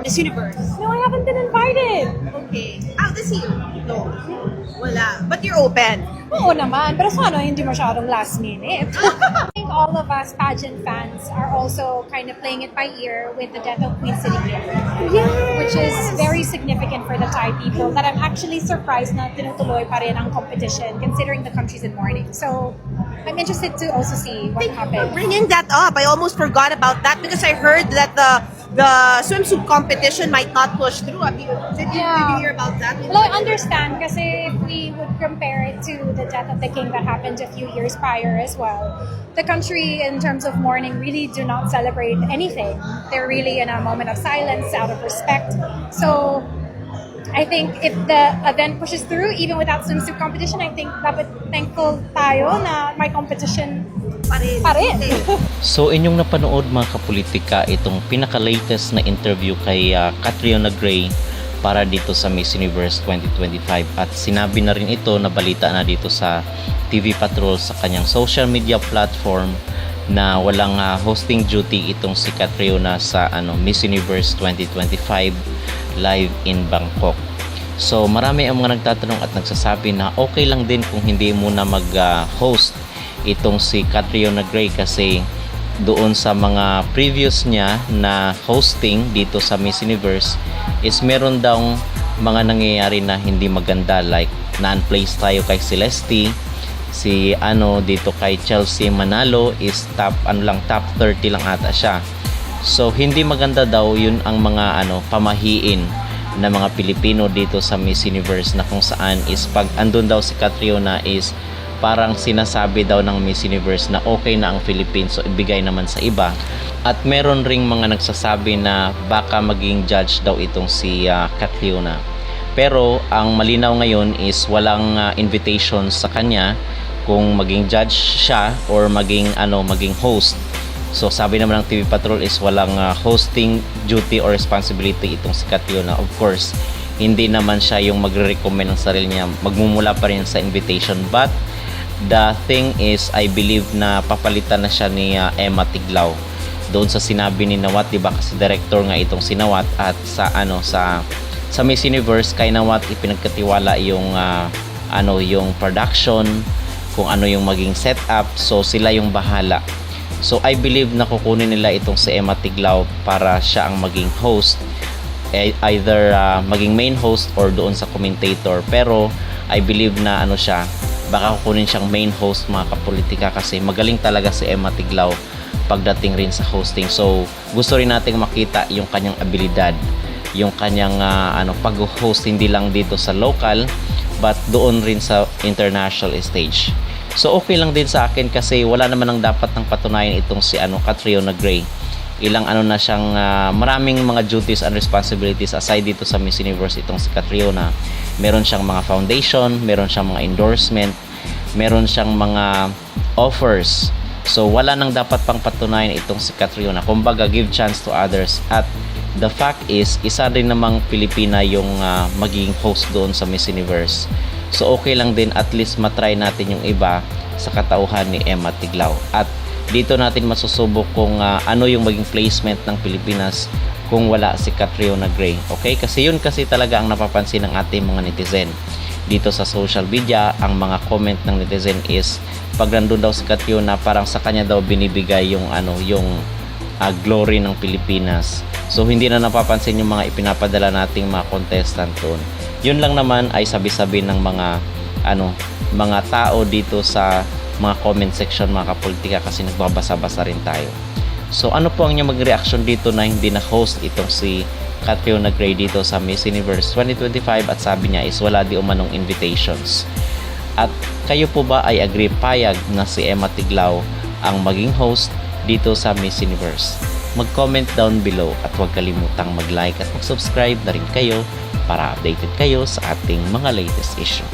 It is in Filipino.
Miss Universe? No, I haven't been invited. Okay. This year? No. Wala. But you're open? Oo naman, pero sana hindi masyadong last minute. I think all of us pageant fans are also kind of playing it by ear with the death of Queen Sirikit. Yes! Which is very significant for the Thai people that I'm actually surprised na tinutuloy pa rin ang competition considering the country's in mourning. So, I'm interested to also see what happens. Bringing that up, I almost forgot about that because I heard that the swimsuit competition might not push through. Did you hear about that? Well, I understand kasi if we would compare it to the death of the king that happened a few years prior as well, the country in terms of mourning really do not celebrate anything. They're really in a moment of silence out of respect. So I think if the event pushes through, even without swimsuit competition, I think dapat thankful tayo na may competition pa rin. So inyong napanood mga kapolitika itong pinaka-latest na interview kay Catriona Gray para dito sa Miss Universe 2025 at sinabi na rin ito na balita na dito sa TV Patrol sa kanyang social media platform na walang hosting duty itong si Catriona sa Miss Universe 2025 live in Bangkok. So marami ang mga nagtatanong at nagsasabi na okay lang din kung hindi muna mag-host itong si Catriona Gray kasi doon sa mga previous niya na hosting dito sa Miss Universe is meron daw mga nangyayari na hindi maganda, like non-place tayo kay Celeste, si dito kay Chelsea Manalo is top 30 lang ata siya. So hindi maganda daw yun ang mga pamahiin na mga Pilipino dito sa Miss Universe na kung saan is pag andun daw si Catriona is parang sinasabi daw ng Miss Universe na okay na ang Philippines so ibigay naman sa iba. At meron ring mga nagsasabi na baka maging judge daw itong si Catriona. Pero ang malinaw ngayon is walang invitation sa kanya kung maging judge siya or maging host. So sabi naman ng TV Patrol is walang hosting duty or responsibility itong si Catriona. Of course, hindi naman siya yung magre-recommend ng sarili niya. Magmumula pa rin sa invitation. But the thing is, I believe na papalitan na siya ni Emma Tiglao. Doon sa sinabi ni Nawat, 'di ba? Kasi director nga itong si Nawat at sa Miss Universe kay Nawat ipinagkatiwala yung yung production, kung ano yung maging setup. So sila yung bahala. So I believe na kukunin nila itong si Emma Tiglao para siya ang maging host. Either maging main host or doon sa commentator. Pero I believe na siya, baka kukunin siyang main host mga kapolitika kasi magaling talaga si Emma Tiglao pagdating rin sa hosting. So gusto rin nating makita yung kanyang abilidad, yung kanyang pag-host hindi lang dito sa local but doon rin sa international stage. So okay lang din sa akin kasi wala naman ang dapat ng patunayan itong si Catriona Gray. Ilang na siyang maraming mga duties and responsibilities aside dito sa Miss Universe itong si Catriona. Meron siyang mga foundation, meron siyang mga endorsement, meron siyang mga offers. So wala nang dapat pang patunayan itong si Catriona. Kumbaga give chance to others. At the fact is isa din namang Pilipina yung magiging host doon sa Miss Universe. So okay lang din at least matry natin yung iba sa katauhan ni Emma Tiglao. At dito natin masusubok kung ano yung maging placement ng Pilipinas kung wala si Catriona Gray. Okay? Kasi yun kasi talaga ang napapansin ng ating mga netizen. Dito sa social media, ang mga comment ng netizen is pag nandun daw si Catriona, parang sa kanya daw binibigay yung glory ng Pilipinas. So hindi na napapansin yung mga ipinapadala nating mga contestant doon. Yun lang naman ay sabi-sabi ng mga tao dito sa mga comment section mga kapolitika kasi nagbabasa-basa rin tayo. So ano po ang inyong mag-reaction dito na hindi na host itong si Catriona Gray dito sa Miss Universe 2025 at sabi niya is wala di umanong invitations. At kayo po ba ay agree payag na si Emma Tiglao ang maging host dito sa Miss Universe? Mag-comment down below at huwag kalimutang mag-like at mag-subscribe na rin kayo para updated kayo sa ating mga latest issue.